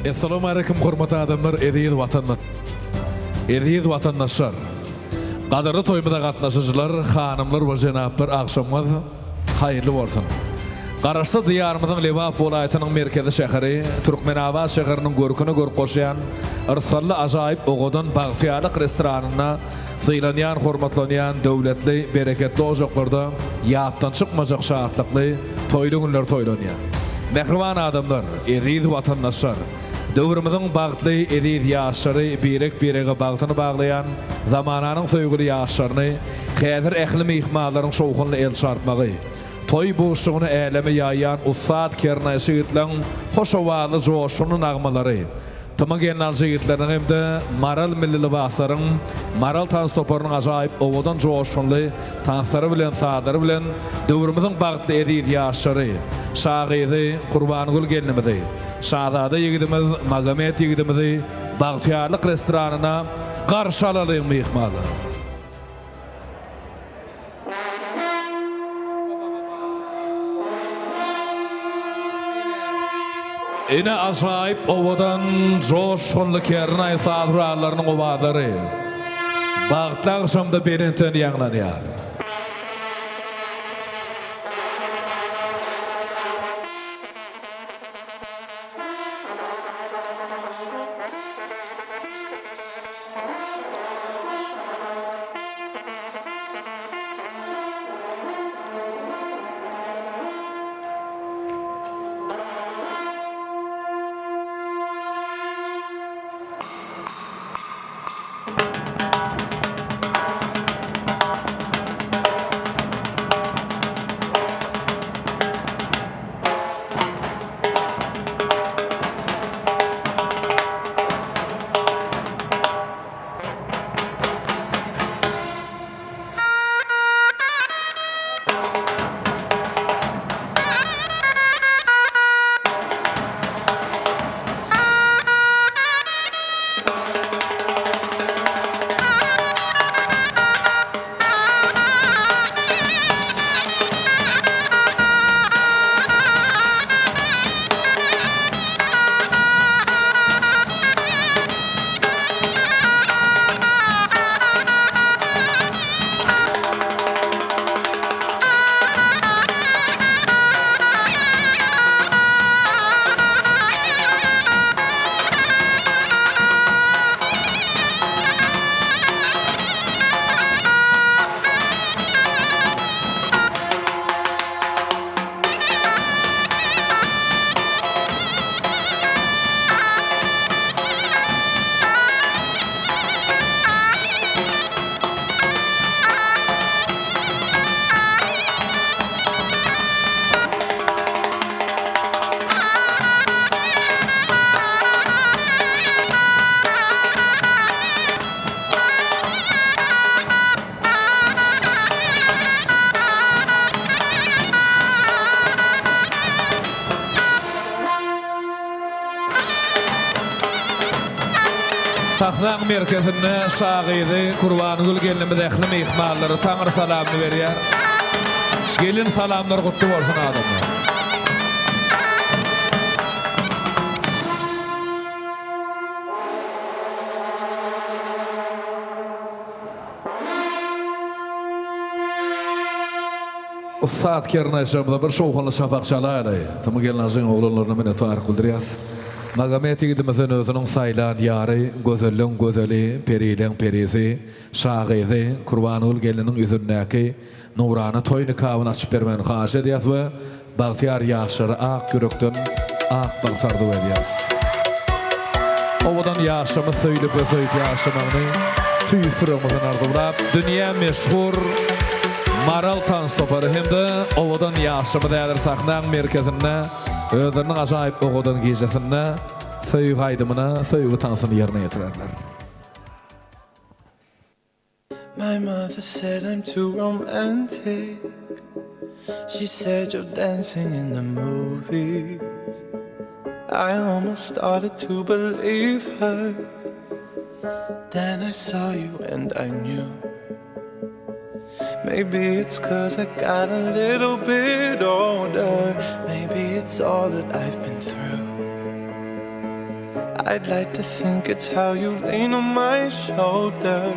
Assalamu alaikum hormatly adamlar, Ediz vatandaşlar. Qadarly toýmada gatnaşyjylar, hanymlar we jenaplar, akşamňyz haýyrly bolsun. Garaşda diýarymyzyň Lewap welaýatynyň merkezi şäheri, Türkmenabad şäheriniň görküne görüp goşýan ırsally ajaýyp ogodan bagtyarlyk restoranyna sylanýan, hormatlanýan, döwletli, bereketli ojaklarda ýatdan çykmajak şahatlykly toýly günler toýlanýar. Mehriban adamlar, Ediz vatandaşlar. Döwrümizin bagtly Ediz ýaşlary birek-birege bagtyny baglayan zamananyň söýgüli ýaşlaryny häzir ähli mehmanlaryň şowkunly el çarpmagy, toy boşlugyny äleme ýaýan Ustad Kernay Şygitleň hoşawaly joşuny nagmalary, Tama genal jigitleriniň hemde Maral milli libaslaryň, Maral tanstoparynyň ajaýyp owadan joşunly tanslary bilen sadary bilen döwrümizin bagtly Ediz ýaşlary, şahyry Gurbangul gelinimizi, şahzada ýigidimiz Magomet ýigidimizi bagtyarlyk restoranyna garşy alaly mehmanlar. Ine ajaýyp owadan joşgunly Kernay sadralarynyň owadary bagtly akşamda berenten ýaglanýar. Sahnaň merkezinde şahyry Gurbangul gelinimiz ähli mehmanlary taňry salamny berýär. Gelin salamlar gutly bolsun adamlar. Ustad Kernay Şygitleň bir şowkunly şafak çalaýly. Tama gelinimiziň oglanlaryna mene taryk bildirýär. Magomet ýigidimiziň özüniň saýlan ýary, gözellem gözeli, perilen perisi, şahyry Gurbangul geliniň ýüzündäki nurany toýny kawyny açyp bermeni haýy edýär we bagtyar ýaşlary ak yürekden ak bagtardy edýär. Owadan ýaşamy söýlep ýaşamagny tüýsürmegden ardyp, dünýä meşhur Maral tanstopary hemde owadan ýaşamy däler sahnaň merkezinde özleriniň ajaýyp ogadan gejesinde söýgü haýdymyna, söýgü tansyny ýerine ýetirerler. My mother said I'm too romantic. She said you're dancing in the movies. I almost started to believe her. Then I saw you and I knew. Maybe it's 'cause I got a little bit older. Maybe it's all that I've been through. I'd like to think it's how you lean on my shoulder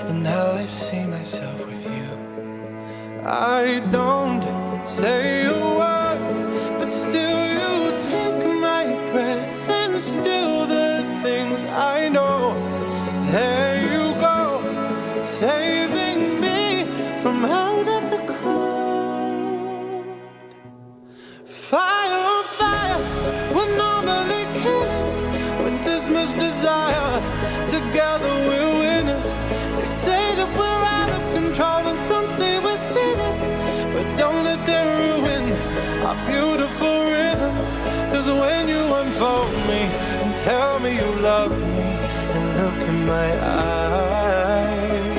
and how I see myself with you. I don't say a word, but still you take my breath and still the things I know. There you go, saving me from out of the cold. Fire on fire would normally kill us. With this much desire, together we're winners. They say that we're out of control and some say we're sinners, but don't let them ruin our beautiful rhythms. Cause when you unfold me and tell me you love me and look in my eyes,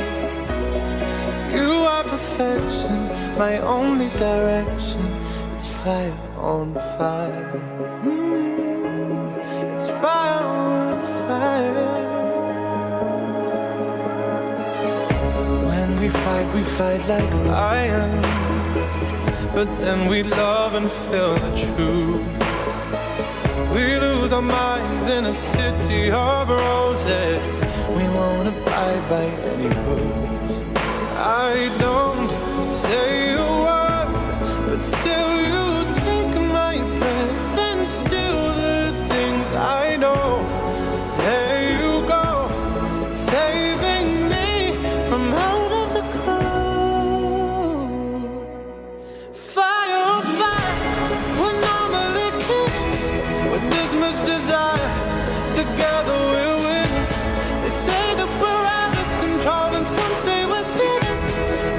you are perfection, my only direction. It's fire on fire. It's fire on fire. When we fight like lions, but then we love and feel the truth. We lose our minds in a city of roses. We won't abide by any rules. I don't say a word, but still you take my breath and still the things I know. There you go, saving me from out of the cold. Fire on fire would normally kill us. With this much desire, together we're winners. They say that we're out of control and some say we're sinners,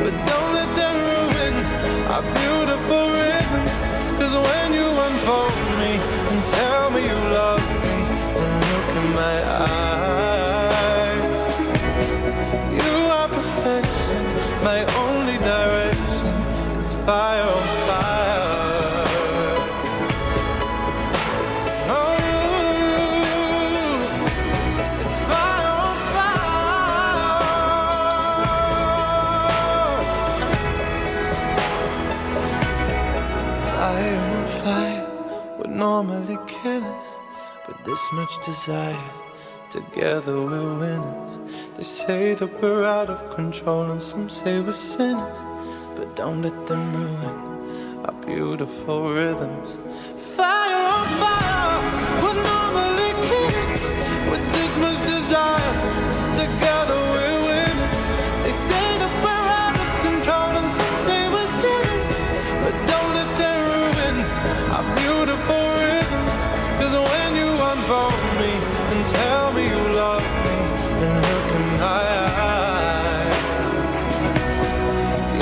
but don't let them ruin our beautiful rhythms. Cause when you unfold me and tell me you love me and look in my eyes, you are perfection, my only direction. It's fire on fire. Oh, it's fire on fire. Fire on fire would normally kill us, but this much desire, together we're winners. They say that we're out of control and some say we're sinners, but don't let them ruin our beautiful rhythms. Fire on fire would normally kill us. With this much desire, together we're winners. They say that we're out of control and some say we're sinners, but don't let them ruin our beautiful rhythms. Cause when you unfold me and tell me you love me and look in my eyes,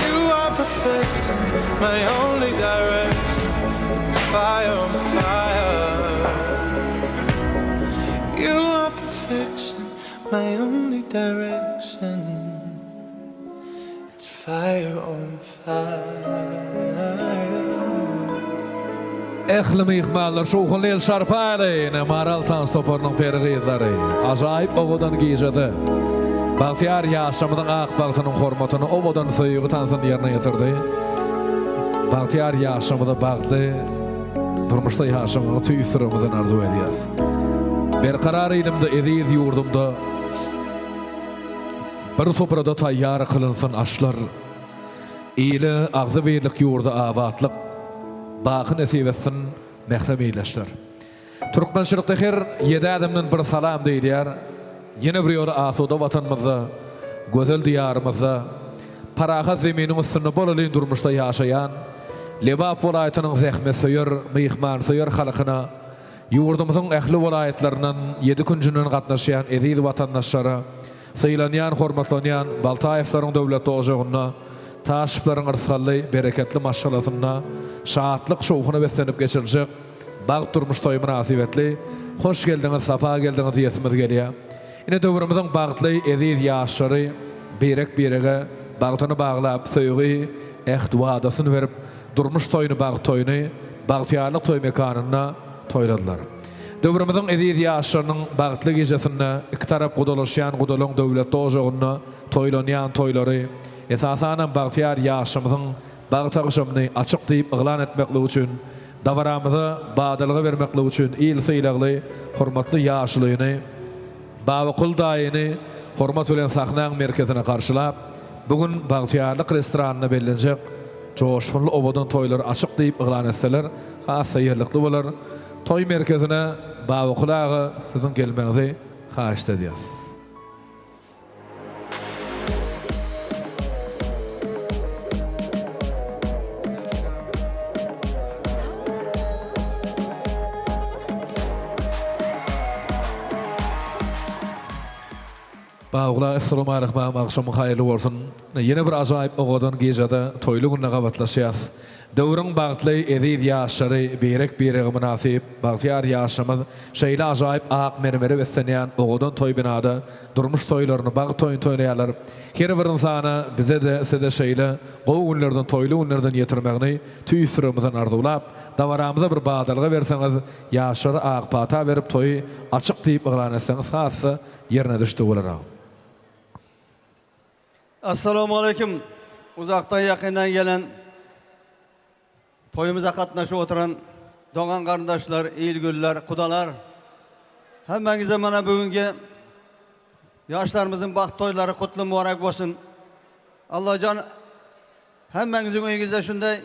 you are perfection, my only direction. It's fire on fire. You are perfection, my only direction. It's fire on fire. Ehlim ihmallar şoğun lel şarpaylı maral tanstoporның pergizlari azayip oğudan giyjedi. Bagtyar yaşamynyň ak bagtynyň hormatyny obodan soýugy tansyn ýerine ýetirdi. Bagtyar yaşamyda bagly durmuşda yaşamyny tüýsürümden arzu edýär. Berkarar ilimde ediz ýurdumda bir soprada taýýar kılınsın aşlar. Ýyly agdy berlik ýurda abadlyk Bağın esibetsin mehrem eyleşler. Türkmençilikde her 7 adamdan bir salam diýýär. Yine bir ýola asuda watanymyzda, gözel diýarymyzda, parahat zeminiň üstünde bolalyň durmuşda ýaşaýan, Lebap welaýatynyň zähmet söýür, myhman söýür halkyna, ýurdumyzyň ähli welaýatlarynyň 7 günjünden gatnaşýan eziz watandaşlara, sylanýan, hormatlanýan Baltaýevlaryň döwlet ojagyna, taşyplaryň yrsaly, bereketli maşgalatyna, şahatlyk şowuny beslenip geçirecek bag durmuş toý münasibetli, hoş geldiňiz, safa geldiňiz diýesimiz gelýär. Ine döwrümizden bagtly eziz ýaşary berek-berege bagtyny baglap söýügi ähd wadasyny berip durmuş toýuny bag toýuny bagtýarlyk toý mekanyna toýladylar. Döwrümizden eziz ýaşarynyň bagtly gejesinde iki tarap godalaşýan godalaň döwlet ojagyna toýlanýan toýlary esasanan bagtyar ýaşamyzyň bag tagyşamyny açyk diýip yglan etmekli üçin Davaramyza badalyga bermeklik üçin ýyl-syýlagly, hormatly ýaşlygyny, Babakul daýyny hormat bilen sahnaň merkezine karşylap, bugün Bagtyarlyk restoranyna bellenjek joşgul obadan toýlar açyk diýip ýylan etseler, hassa ýerlikli bolar. Toy merkezine Babakul agy siziň gelmeňizi haýyş edýär. Bağla assalamu alaykum akşam hayırlı olsun. Yine bir ajaýyp ogadan gejede toýly günne gabatlaşýar. Döwrüň bagtly edid ýaşary berek-berege münasip Bagtyar ýaşamyz şeýle ajaýyp ak mermeri beslenýän ogadan toy binada durmuş toýlaryny bag toýun toýlaýarlar. Her bir insana bize de size şeýle gowy günlerden toýly günlerden ýetirmegini tüýsürümizden arzulap davaramyza bir badalyga berseňiz ýaşary ak pata berip toýy açyk diýip ýylan etseňiz hassa ýerine düşdi bolar. Assalamu alaikum. Uzaktan yakından gelen toyumuza katnaşıp oturan doğan kardeşler, iyilgüller, kudalar. Hemmenize mana bugünkü yaşlarımızın baht toyları kutlu mübarek olsun. Allah can hemmenizin uygunuzda şunday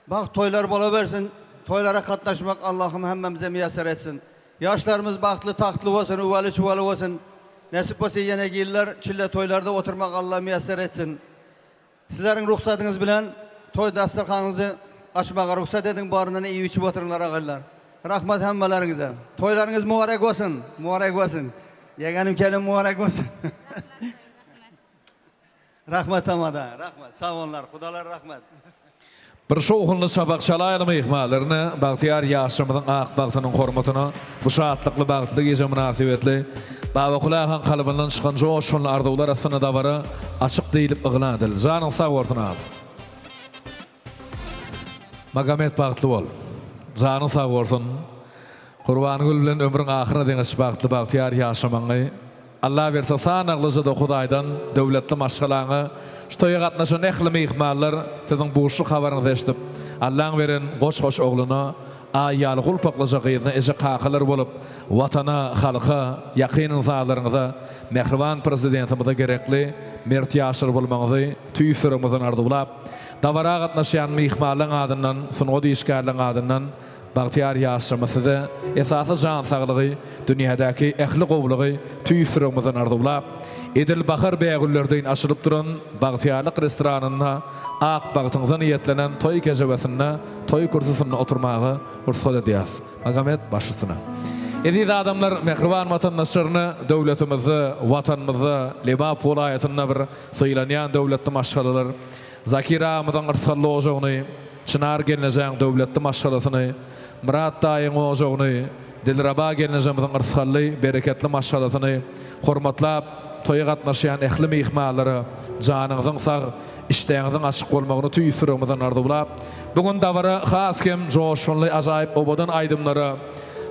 baht toylar bola versin. Toylara katnaşmak Allah'ım hemmemize müyesser etsin. Yaşlarımız bahtlı tahtlı olsun, uvalı çuvalı olsun. Nasip olsa yine giyirler, çille toylarda oturmak Allah müyesser etsin. Sizlerin ruhsatınız bilen toy dasturxanınızı açmağa ruhsat edin, barından iyi içip oturunlar ağırlar. Rahmat hemmelerinize. Toylarınız mübarek olsun, mübarek olsun. Yeğenim kelim mübarek olsun. Rahmat amada, rahmat. Sağ olunlar, kudalar rahmat. Bir şoğulny sabak şalaýaly mehmanlaryny Bagtyar ýaşamyzyň ak bagtynyň hormatyna bu şatlykly bagtly gece münasibetli Babakul agyň kalbyndan çykan joşgul arzuwlar asyna da bara açyk diýilip ýylan edildi. Janyň sag bolsun abi. Magamet bagtly bol. Janyň sag bolsun. Gurbangul bilen ömrüň ahyryna deňeş bagtly Bagtyar ýaşamagy Allah berse sanaglyjy da Hudaýdan döwletli maşgalaňy Ştoya gatnaşan ähli mehmanlar siziň bu habaryňyzy eşdip Allahyň beren goç-goç ogluny aýaly gulpaklyja gyýyna eje kakalar bolup watana, halka, ýakynyň zalaryňyza mehriban prezidentimize gerekli mert ýaşyr bolmagyny tüýsürümizden arzulap dawara gatnaşan mehmanlaryň adyndan, sunugy işgärliň adyndan Bagtyar ýaşamysyda esasy jan saglygy, dünýädäki ähli gowlugy tüýsürümizden arzulap Edil Bahar beýgüllerden açylyp duran Bagtyarlyk restoranyna ak bagtyňyza niýetlenen toy gejebesine, toy kursusyna oturmagy ursat edýäs. Magamet başysyna. Edil adamlar mehriban watandaşlaryny, döwletimizi, watanymyzy, Lebap welaýatyna bir syýlanýan döwletli maşgalalar, Zakira amydan yrsaly ojagyny, Çınar gelnejeň döwletli maşgalasyny, Murat daýyň ojagyny, Dilraba gelnejeň yrsaly, bereketli maşgalasyny hormatlap toya gatnaşýan ähli mehmanlary janyňyzyň sag, işleňiziň açyk bolmagyny tüýsürümizden arzulap, bugün dawara haskem joşgully ajaýyp obadan aýdymlary,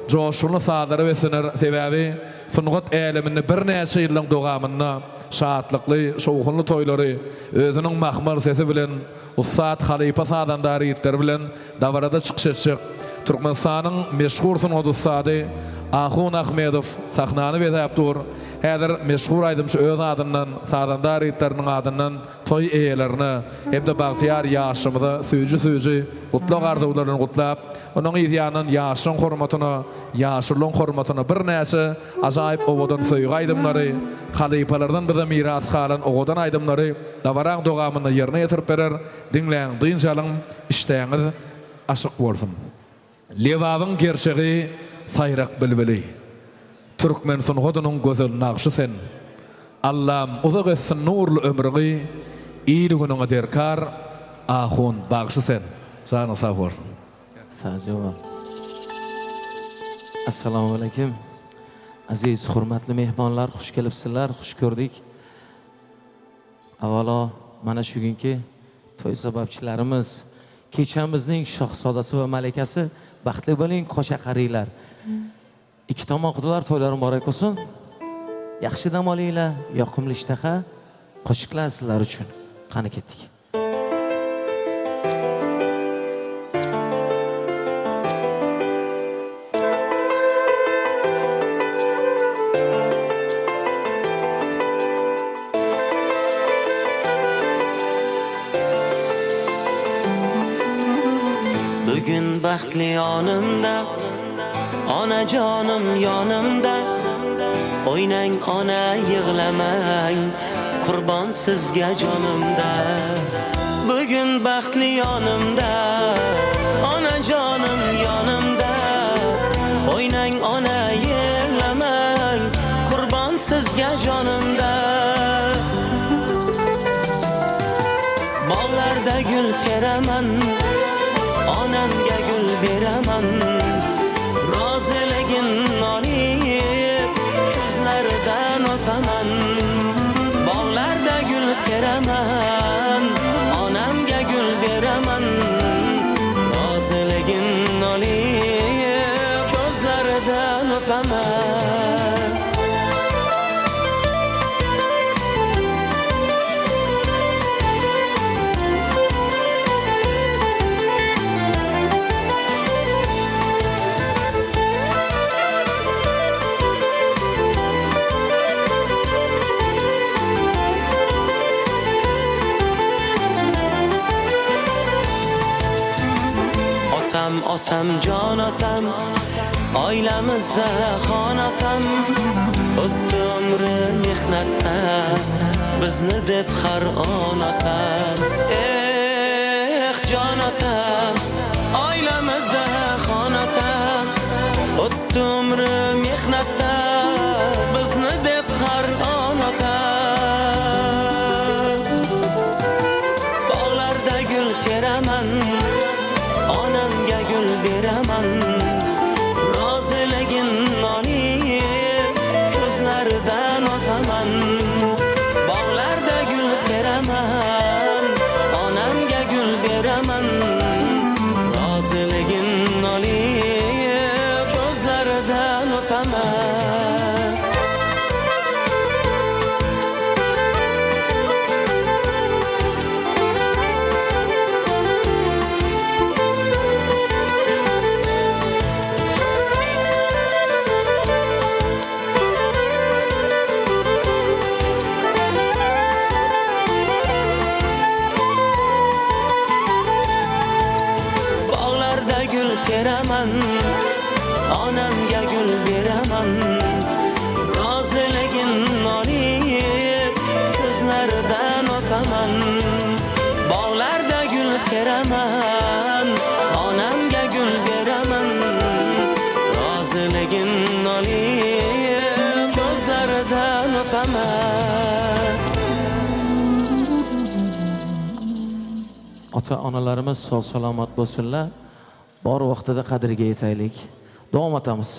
joşgully sadary wesener sebäbi sunugat äleminde bir näçe ýylyň dogamyna şatlykly, şowgunly toýlary özüniň mahmar sesi bilen Ustad Halipa Sadandary ýetler bilen dawarada çykyş etjek. Türkmenistanyň meşhur sunugat ustady Ahun Ahmedov sahnany bezäp dur. Häzir meşhur aýdymçy öz adyndan, Sadandary ýetleriniň adyndan toy eýelerini hem de Bagtyar ýaşamyza süýji gutlak arzuwlaryny gutlap, onuň ýa-nyň ýaşyň hormatyna, ýaşylyň hormatyna bir näçe ajaýyp owadan söýgü aýdymlary, halipalardan bize miras kalan owadan aýdymlary dawaraň dogamyny ýerine ýetirip berer. Dinleň, dynjalyň işleňiz açyk bolsun. Lewabyň gerçegi sayrak bilbili. Türkmen sunugadynyň gözel naqşy sen. Allah'ım uzak etsin nurlu ömrüňi, iyiligiňe derkar ahun bagşy sen. Sana sag bolsun. Sağ ol. Assalomu alaykum. Aziz, hurmatli mehmonlar, xush kelibsizlar, xush ko'rdik. Avvalo, mana shu günki to'y sababchilarimiz, kechamizning shohzodasi va malakasi, baxtli bo'ling, qo'sha qariylar. Ikki tomon qudalar to'ylari muborak bo'lsin. Yaxshi dam olinglar, yoqimli ishtaha, qo'shiqlar sizlar uchun. Qani ketdik. baxtli yonimda, onajonim yonimda. O'ynang ona yig'lamang, qurbon sizga jonimda. Bugun baxtli yonimda, onajonim yonimda. O'ynang ona yig'lamang, qurbon sizga jonimda. Bog'larda gul teraman, onamga gul beraman. Roziligin olib, ko'zlaridan o'paman. Bog'larda gul teraman, onamga gul beraman. Roziligin olib, ko'zlaridan o'paman. Otam jon otam, oilamizda xon otam. O'tdi umri mehnatda, bizni deb har on otam. Jon otam, oilamizda xon otam. O'tdi umri mehnatda, bizni deb har on otam. Bog'larda gul teraman, onamga gul beraman. Roziligin olib, ko'zlaridan o'paman. Bog'larda gul teraman, onamga gul beraman. Roziligin olib, ko'zlaridan o'paman. Teraman, onamga gul beraman. Roziligin olib, ko'zlaridan o'paman. Bog'larda gul teraman, onamga gul beraman. Roziligin olib, ko'zlaridan o'paman. Ota-onalarimiz sog' salomat bo'lsinlar. Bor vaqtida qadriga yetaylik. Davom etamiz.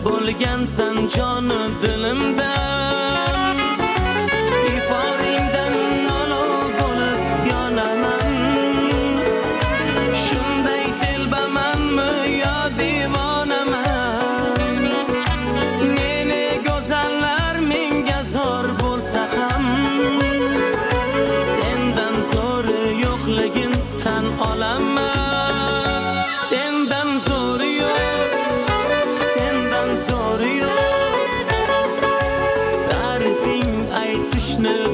Bo'lgansan joni dilimdan, iforingdan olov bo'lib yonaman. Shunday telbamanmi yo devonaman? Meni go'zallar menga zo'r bo'lsa ham, sendan zo'ri yo'qligin tan olaman. Sendan zo'ri yo'q,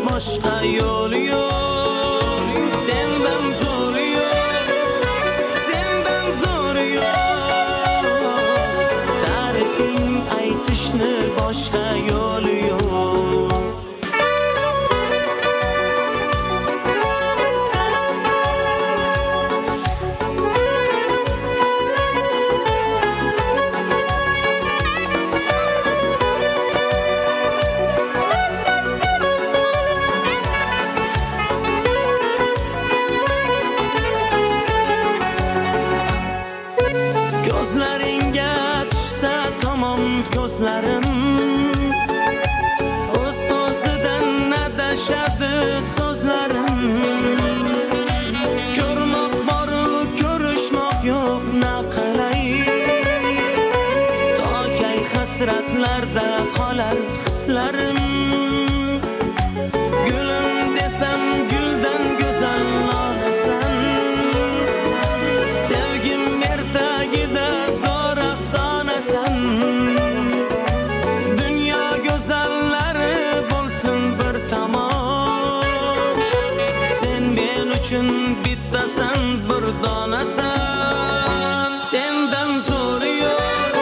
boshqa yo'l yo'q. Sendan zo'ri yo'q, sendan zo'ri yo'q. Ta'rifing aytishni boshqa yo'l yo'q. tamom ko'zlarim o'z-o'zidan adashadi so'zlarim. Ko'rmoq boru ko'rishmoq yo'q, na qilay tokay hasratlarda qolar hislarim. Gulim desam guldan go'zal olasan, sevgim ertagida zo'r afsonasan. Dunyo go'zallari bo'lsin bir tamom, sen men uchun bittasan, bir donasan. Sendan zo'ri yo'q,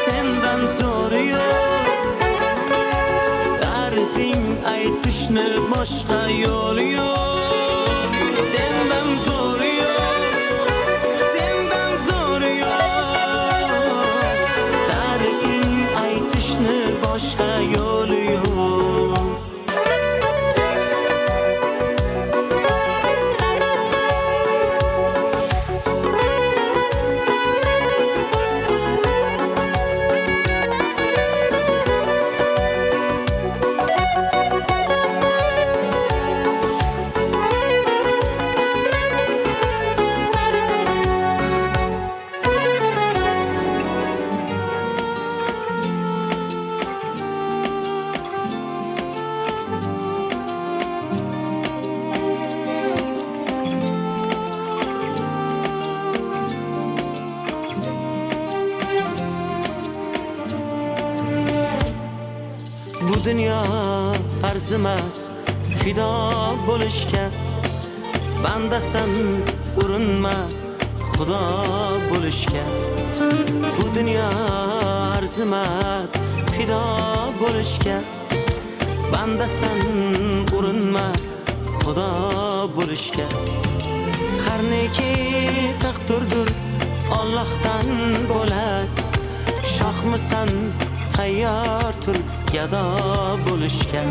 sendan zo'ri yo'q, ta'rifing aytishni boshqa yo'l yo'q. Sendan zo'ri yo'q, sendan zo'ri yo'q, ta'rifing aytishni boshqa yo'l yo'q. Bu dünya arzimas fido bo'lishga, bandasan urinma xudo bo'lishga. Bu dünya arzimas fido bo'lishga, bandasan urinma xudo bo'lishga. Har neki taqdirdir Allohdan bo'lak, shohmisan tayyor tur gado bo'lishga.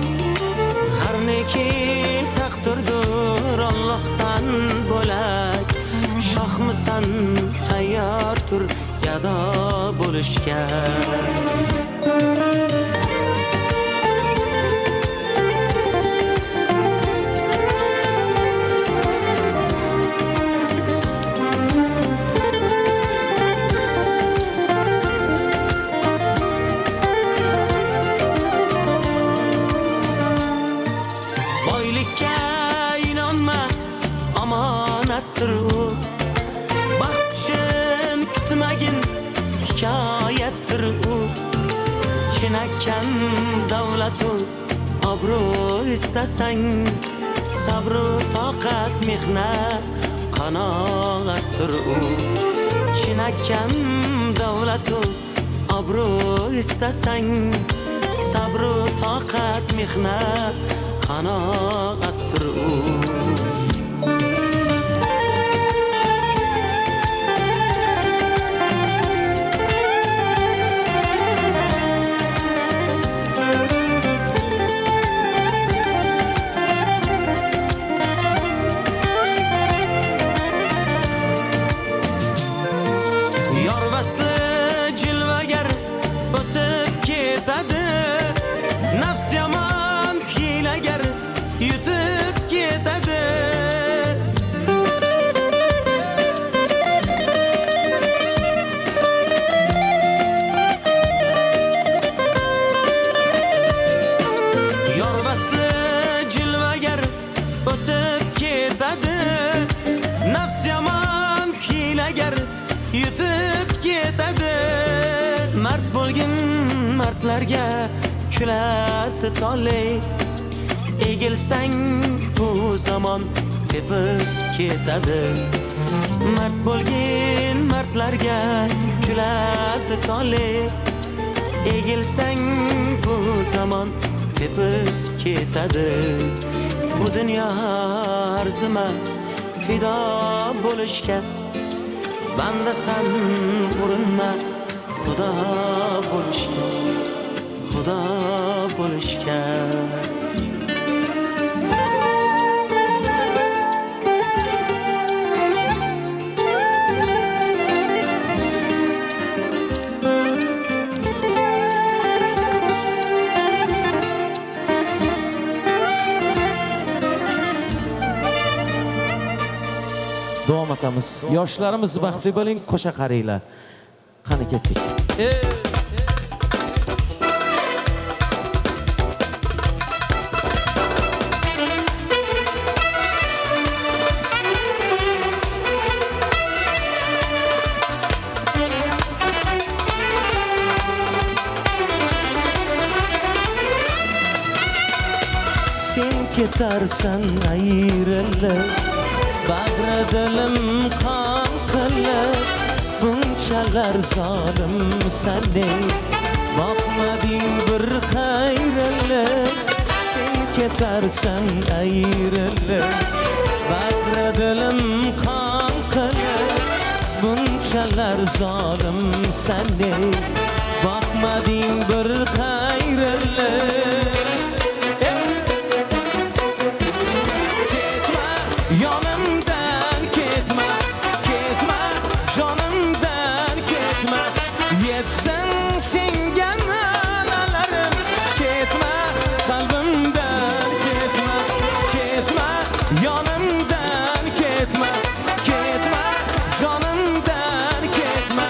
Har neki taqdirdir Allohdan bo'lak, shohmisan tayyor tur gado bo'lishga. Boylikka inonma, omonatdir u. Baxtishini kutmagin, hikoyatdir u. Chinakam davlatu obro' istasang, sabru toqat mehnat qanoatdir u. Chinakam davlatu obro' istasang, sabru toqat mehnat qanoatdir u. Yorvasli jilvagar o'tib ketadi, nafs yomon hiylagar yutib ketadi. Yorvasli jilvagar o'tib ketadi, nafs yomon hiylagar yutib ketadi. Mard bo'lgin mardlarga kuladi toley, egilsang bu zamon tepib ketadi. Mard bo'lgin mardlarga kuladi toley, egilsang bu zamon tepib ketadi. Bu dunyo arzimas fido bo'lishga, bandasan urinma xudo bo'lishga, xudo bo'lishga. aytamiz. Yoshlarimiz baxtli bo'ling, qo'sha qaranglar. Qani ketdik. Sen ketarsan ayrılır, bag'ri dilim qon qilib, bunchalar zolim sendek boqmading bir qayrilib. Sen ketarsan ayrılır, bag'ri dilim qon qilib, bunchalar zolim sendek boqmading bir qayrilib. Yanımdan ketme, ketme, canımdan ketme. Yetsen senga nalarim, ketme, kalbimden ketme, ketme, yanımdan ketme, ketme, canımdan ketme.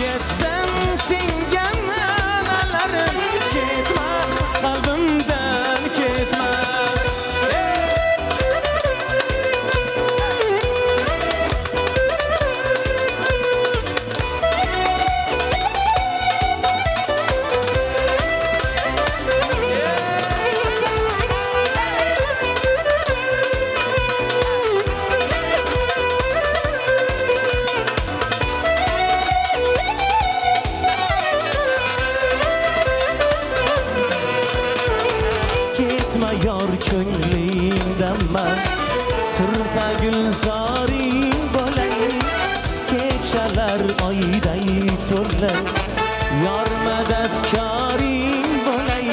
Yetsen senga nalarim, ketme, kalbimden ketme. Ketme yar ko'nglimdan man, turfa gulzoring bo'lay. Kechalar oyday to'lay, yor madadkoring bo'lay.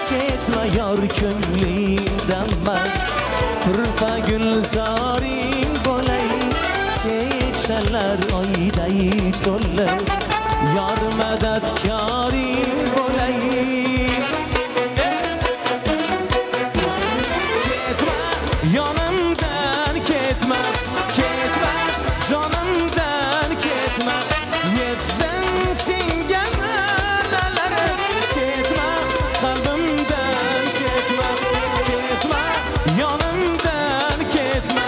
Ketme yar ko'nglimdan man, turfa gulzoring bo'lay. Kechalar oyday to'lay, yor madadkoring bo'lay. Yanımdan ketme, ketme, canımdan ketme. Yetsen senga nalarim, ketme, kalbimden ketme, ketme, yanımdan ketme,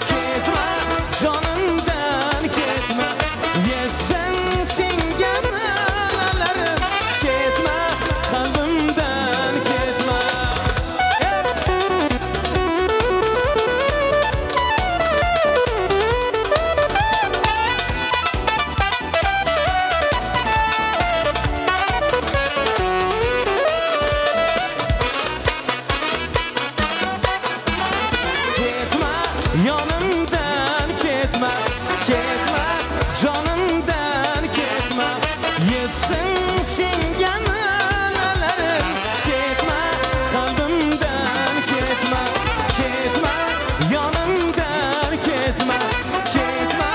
ketme, canımdan ketme. Yetsen senga nalarim, ketme, kalbimden ketme. Yanımdan ketme, ketme, canımdan ketme. Yetsin senga nalarim, ketme, kalbimden ketme, ketme, yanımdan ketme, ketme,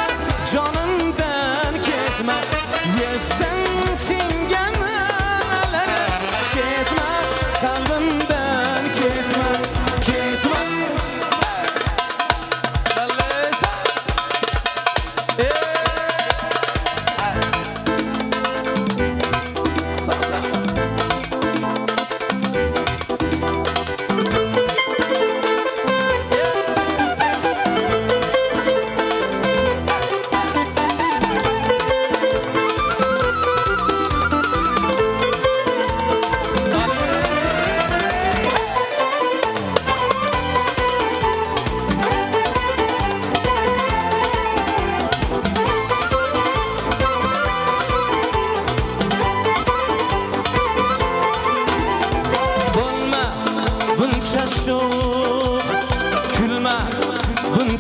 canımdan ketme. Yetsin senga nalarim, ketme, kalbimden ketme, ketme.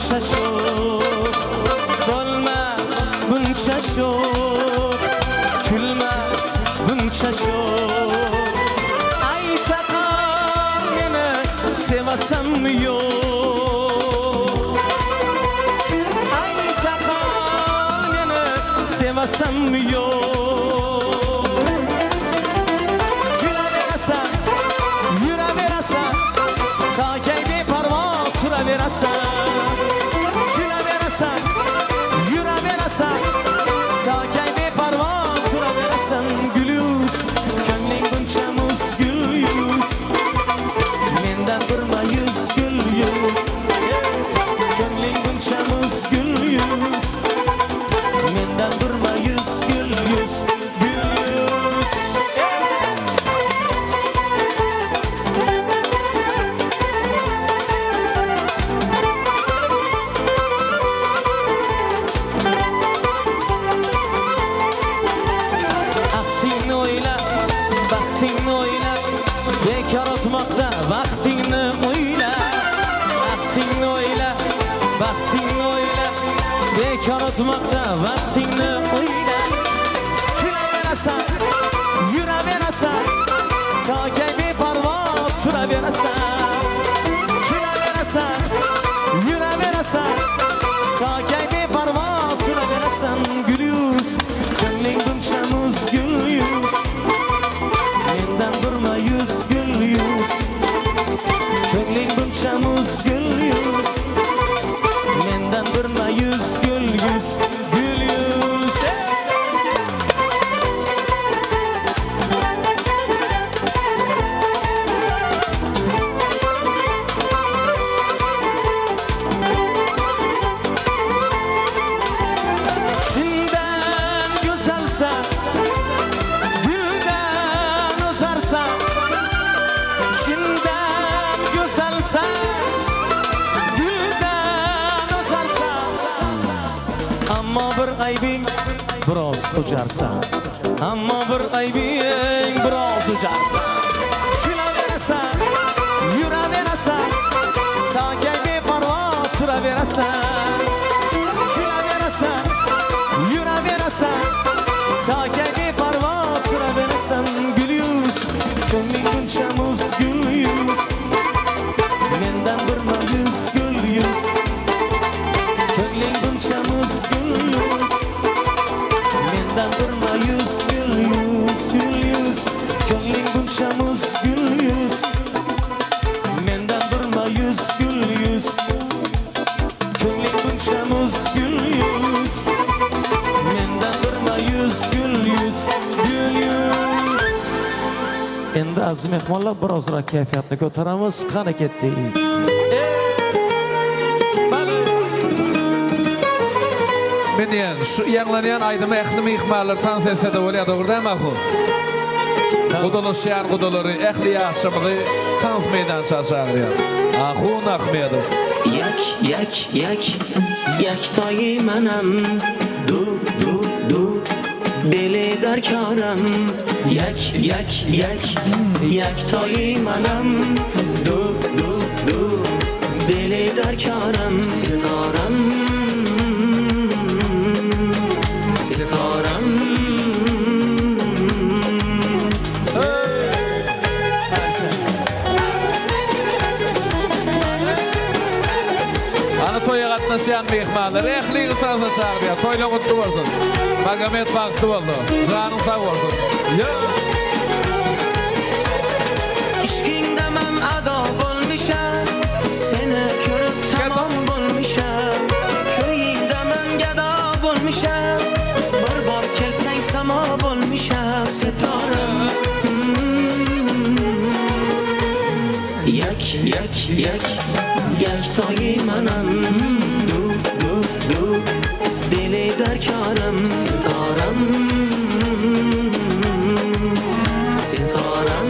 buncha sho'x bo'lma buncha sho'x kulma buncha sho'x ayta qol meni sevasan yo'q ayta qol meni sevasan yo'q gülaverasan yuraverasan takay beparvo turaverasan gülaverasan bekor o'tmoqda vaqtingni o'yla, vaqtingni o'yla, vaqtingni o'yla, bekor o'tmoqda vaqtingni o'yla. Kulaverasan, yuraverasan, toki beparvo turaverasan. Kulaverasan, yuraverasan, toki beparvo turaverasan. Gul yuz, ko'ngling buncha muz gul yuz, mendan durma yuz gul yuz. Ko'ngling buncha muz gul yuz, mendan durma yuz gul yuz, gul yuz. Chindan go'zalsan, guldan o'zarsan. Chindan go'zalsan, guldan o'zarsan. Ammo bir aybing biroz o'jarsan, ammo bir aybing biroz o'jarsan. Kulaverasan, yuraverasan, toki beparvo turaverasan. Kulaverasan, yuraverasan, toki beparvo turaverasan. Gul yuz, ko'ngling buncha muz gul yuz, mendan durma yuz gul yuz. Ko'ngling buncha muz gul yuz, mendan durma yuz gul yuz, gul yuz. Ko'ngling buncha muz gul yuz, mendan durma yuz gul yuz. Ko'ngling buncha muz gul yuz, mendan durma yuz gul yuz, gul yuz. Endi aziz mehmonlar, birozroq kayfiyatni ko'taramiz. Qani ketdik. Men yani şu yanlanan aydıma ehli ihmallar tansiyasida bo'ladi, o'g'ridan ma'qul. Qudolaşyan qudoları ehli yaşamını tans meydancha chaqirgan. Axun Ahmedov. Yak yak yak yaktoyi manam, du du du deli darkaram. Yak yak yak yaktoyi manam, du du du deli darkaram. Sitaram, sitaram. Ana toya qatnaşan mehmanlar ehli tansa chaqirgan. Toylar qutlu bo'lsin. Magomed vaqti bo'ldi. Joning sog' bo'lsin. İşkingda men ado bo'lmisham, seni ko'rib tamom bo'lmisham. Ko'yingda men gado bo'lmisham, bir bor kelsang samo bo'lmisham. Sitoram, yak yak yak yaktoyi manam, du du du deli darkaram. Sitoram, sitoram.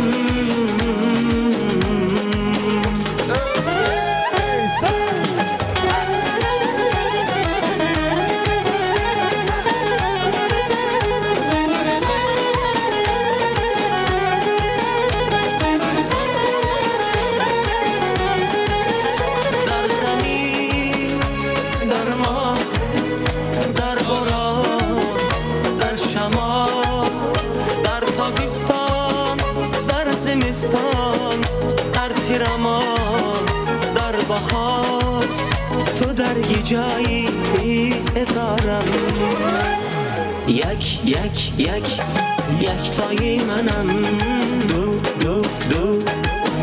Dar zamin, dar mah, dar boran, dar shamol, dar tobiston, dar zimiston, dar tiramon, dar bahor, tu dargi joyi sitaram. Yak yak yak yaktoyi manam, du du du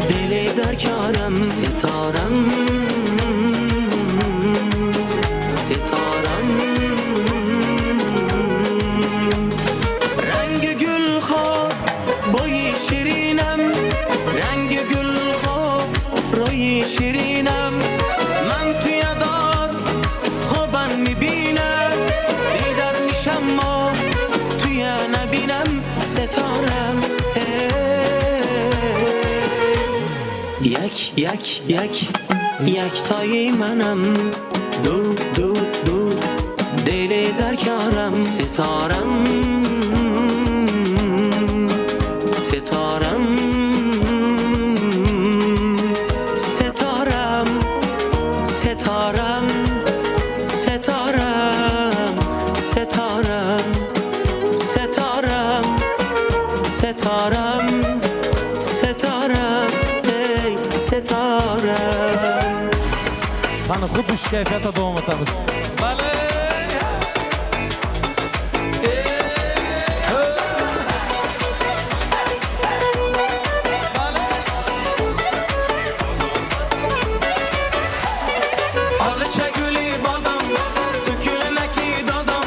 deli darkaram. Sitaram, sitaram. Rangi gul xo'p, bo'yi shirinam. Rangi gul xo'p, ro'yi shirinam. Man tuyador xo'ban mibinam. Bedar misham mo tuya nabinam. Sitaram, yak yak yak yaktoyi manam, du du du deli darkaram. Sitaram, sitaram. ستارم ستارم ey ستارم. Qani xuddi shu kayfiyatda davom etamiz. Alıça gülü badam, tükülüne ki dadam,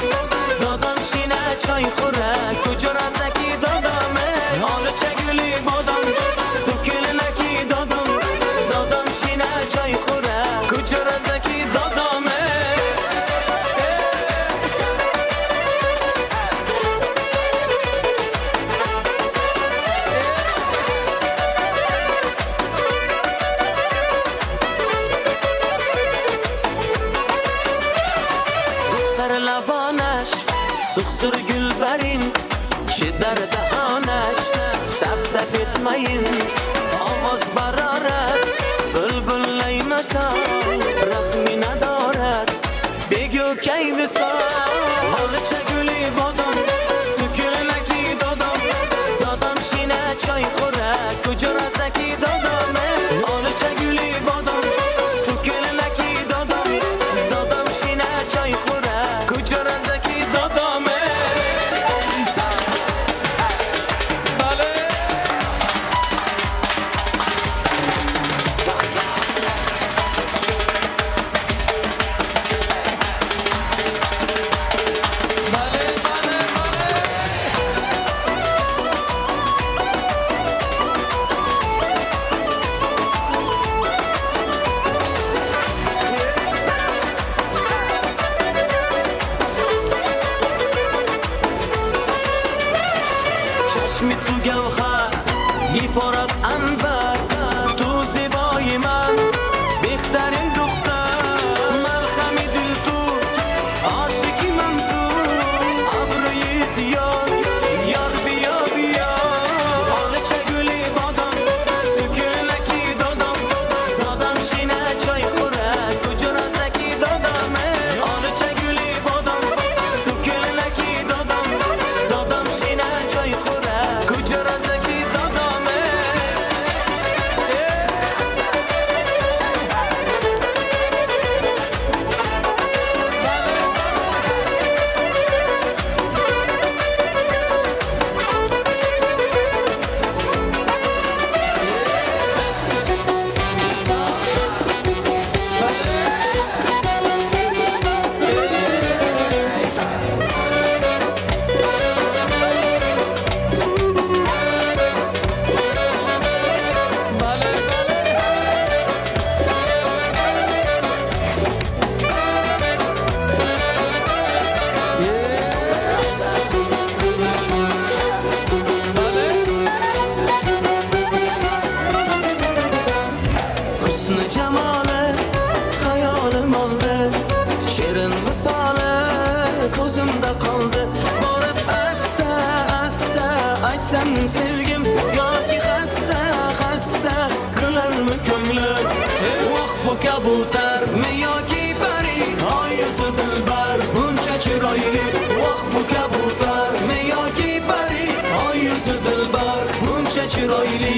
dadam şine çay kure, kucurasa ki dadam. Alıça gülü badam, tükülüne ki dadam, dadam şine çay kure, kucurasa ki dadam. دختر لبانش سخسر گل برین چه در دهانش صف صف etmeyin آواز برارد بلبل نیمسان رحمی ندارد بگو کی بسان حالچه گلی بادم تکرنه کی دادم دادم شینه چای خوره کجا رسکی دادمه حالچه گلی بادم تکرنه کی دادم دادم شینه چای خوره کجا رسکی دادمه چشمی تو گوخر میپارد انبر تو زیبای من بهترین دختر ملخمی دل تو عاشقی من تو ابروی زیاد یار بیا بیا حالا چه گلی بادم تکرنه کی دادم دادم شینه چای خوره کجا رسکی دادم حالا چه گلی بادم تکرنه کی دادم دادم شینه چای خوره کجا رسکی دادم Hüsnü cemale hayalim aldı Şirin misale gözümde kaldı Barıp asta asta açsam sevgim Yoki hasta hasta kılar mı könglim Vah bu kabutar mı yoki pari Ay yüzü dilber bunca chiroyli Vah bu kabutar mı yoki pari Ay yüzü dilber bunca chiroyli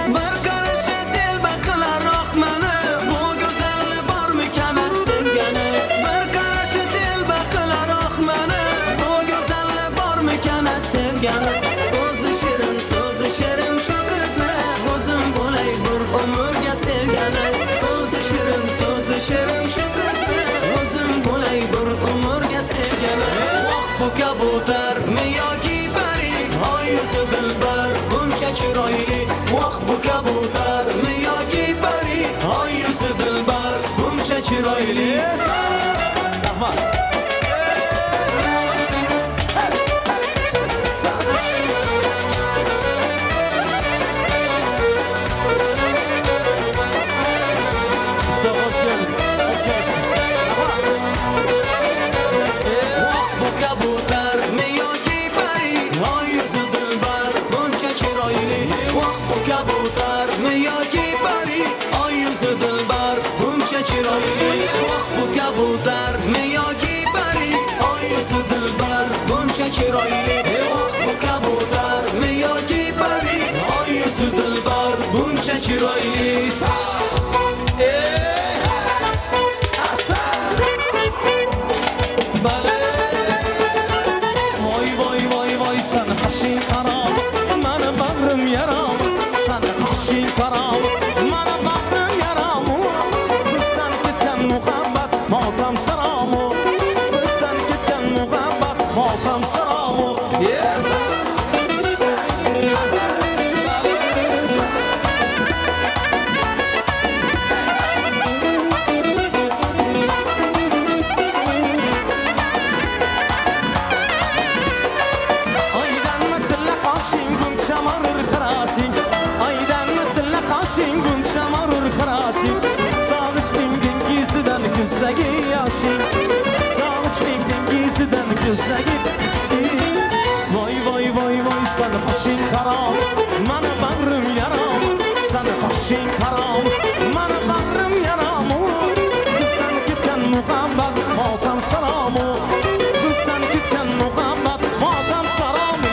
Bir karışı dilbe kılar rahmanı Bu güzelliği var mükemmel sevgeni Bir karışı dilbe kılar rahmanı Bu güzelliği var mükemmel sevgeni Özü şirin sözü şirin şu kızı Özüm bulay bir ömürge sevgeni Özü şirin sözü şirin şu kızı Özüm bulay bir ömürge sevgeni Vah bu kabutar mı yoki pari Ay yüzü dilber bunca chiroyli Vah bu kabutar mı yoki pari Ay yüzü dilber bunca chiroyli Usta hoş geldin. Hoş geldin. kabutarmi yoki pari oy yuzi dilbar buncha chiroyli oh bu kabutarmi yoki pari oy yuzi dilbar buncha chiroyli voy voy voy voy sana qashing qarob mana bag'rim yaram sana qashing qarob mana bag'rim yaram bizdan ketgan muhabbat motam saromu bizdan ketgan muhabbat motam saromu yes Kuzdagi yoshing sog'inchning dengizidan kuzdagi yoshing voy voy voy voy sana qoshing qarom mana bag'rim yarom sana qoshing qarom mana bag'rim yarom bizdan ketgan muhabbat motam saromu bizdan ketgan muhabbat motam saromu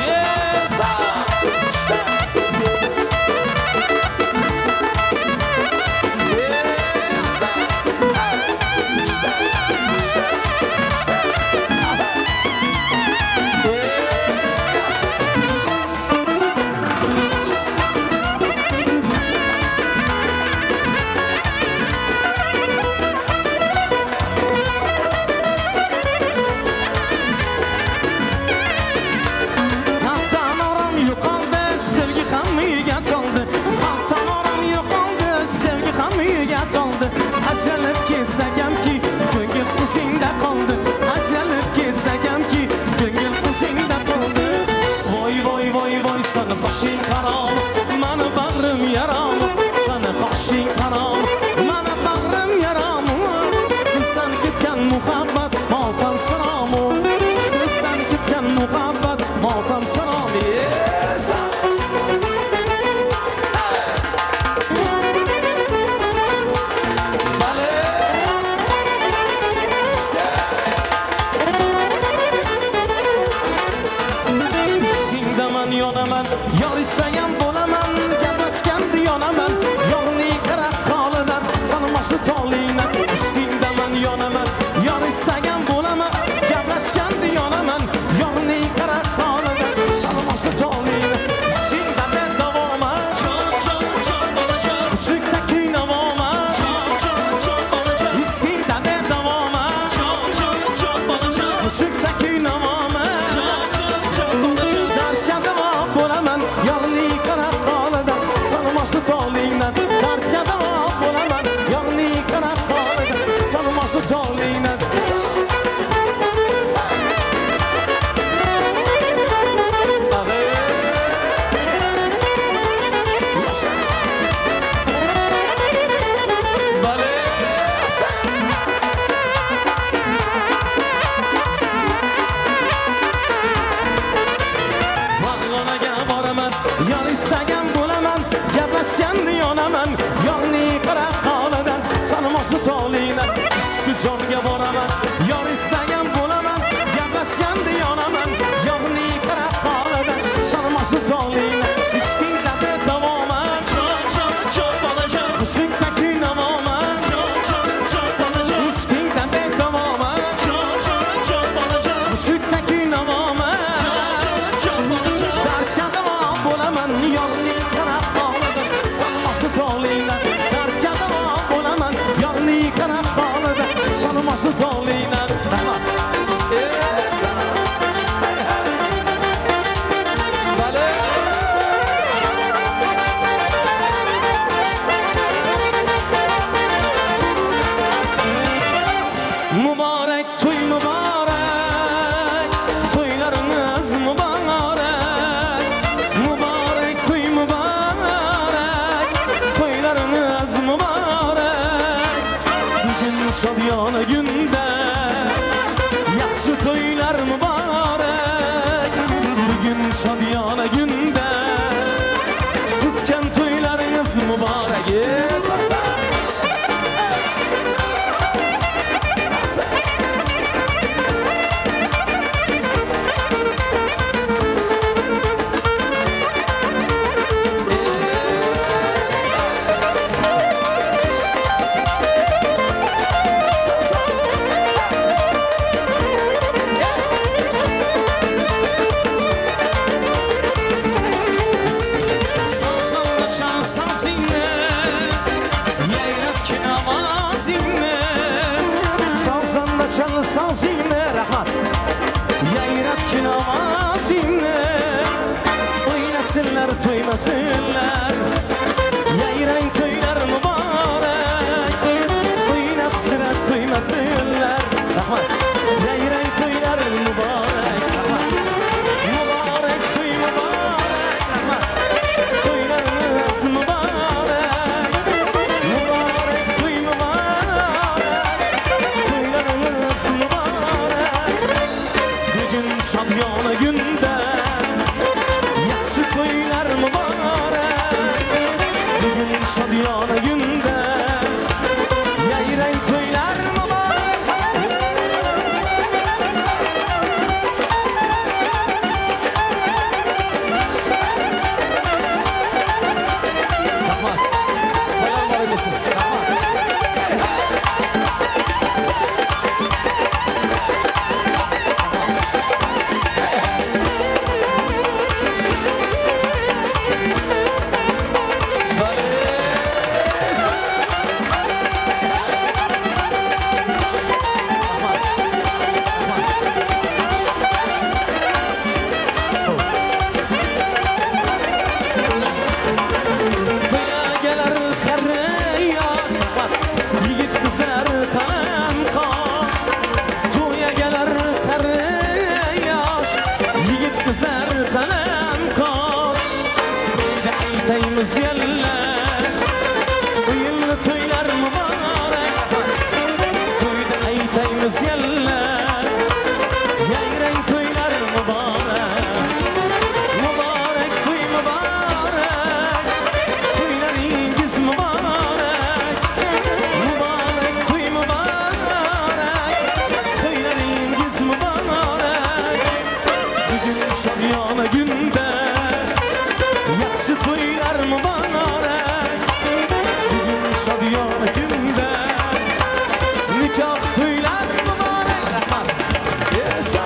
Yor istagan bo'laman, gaplashganda yonaman, yo'lni qarab qolidan sanamasi toliyman. Ishqingdaman yonaman, yor istagan bo'laman, gaplashganda yonaman, yo'lni qarab qolidan sanamasi toliyman. Ishqingda men davoman, bolajon, ishqda kuynavoman, bolajon, ishqingda men davoman, bolajon, ishqda kuynavoman. Bo'laman yog'li qarab qolidan sanamasi tolingdan darcha davom bo'laman yog'li qarab qolidan sanamasi tolingdan yor istagan bo'laman, gaplashganda yonaman, yo'lni qarab qolidan sanamasi toliyman. Ishqi jonga boraman, yor istagan bo'laman, gaplashganda yonaman, yo'lni qarab qolidan sanamasi toliyman. Ishqingda davoman, bolajon, ishqda kuynavoman, bolajon, ishqingda davoman, bolajon, ishqda kuynavoman. Yorni qarab qolidan sanamasi toliyman. Darcha davom bo'laman, yorni qarab qolidan sanamasi toliyman. Muborak to'y muborak, to'ylarimiz muborak. Muborak to'y muborak, to'ylarimiz muborak. Bugun shodiyona kunda yaxshi to'ylar muborak. Bugun shodiyona kunda tutgan to'ylaringiz muborak. Sasa Çalsın sazine rahmat Yayratçı namazine Oynasınlar toymasınlar Yayrayın toylar mübarek Oynap sıra toymasınlar rahmat Yayrayın toylar mübarek rahmat Mübarek toy mübarek rahmat Toylarınız mübarek Mübarek toy mübarek Toylarınız mübarek Bugün şadyana günde Yaxşı toylar mübarek Bugün şadyana günde Yayrayın toylar mübarek Rahmat Toylar mübarek olsun Rahmat Toya gelir karı yaş Yiğit kızar kalem kaş Toya gelir karı yaş Yiğit kızar kalem kaş Toyda aytayımız yerler Uyumlu toylar mübarek Toyda aytayımız yerler Yayrayın toylar mübarek Mübarek toy mübarek Toylarınız mübarek Mübarek toy mübarek Toylarınız mübarek Bugün şadyana günde Yaxşı toylar mübarek Bugün şadyana günde Nikah toylar mübarek Rahmat Yesa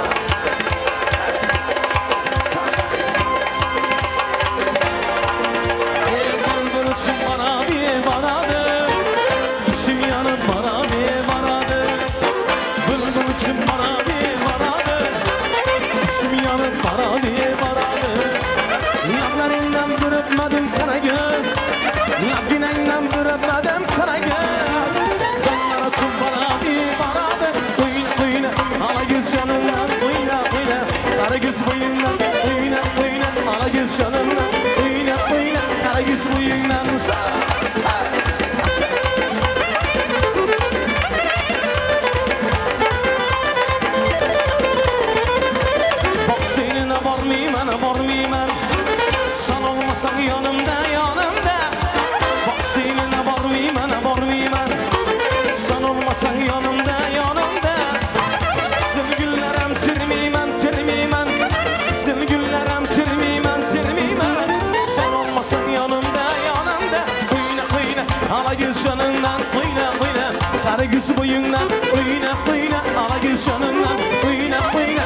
Bülbül için bana bir banadır İçim yanıp bana bir banadır Bülbül için bana bir banadır İçim yanıp bana bir banadır Yanlarından bir öpmedim kara göz Yabginenden bir öpmedim kara göz Onlara tüm bana bir banadır Oyna oyna ala göz canından Oyna oyna kara göz boyundan Oyna oyna ala göz canından Oyna oyna kara göz boyundan Bak seninle varmayman Sen olmasan yanımda yanımda Bak seninle varmayman Sen olmasan yanımda yanımda Sevgillerem tirmiymen Sevgillerem tirmiymen Sen olmasan yanımda yanımda Oyna oyna ala göz canından Oyna oyna kara göz boyundan Oyna oyna ala göz canından Oyna oyna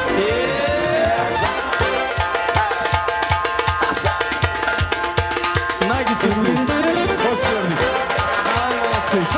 Ne güzel sürpriz. Hoş gördük. Ay, malatsınız.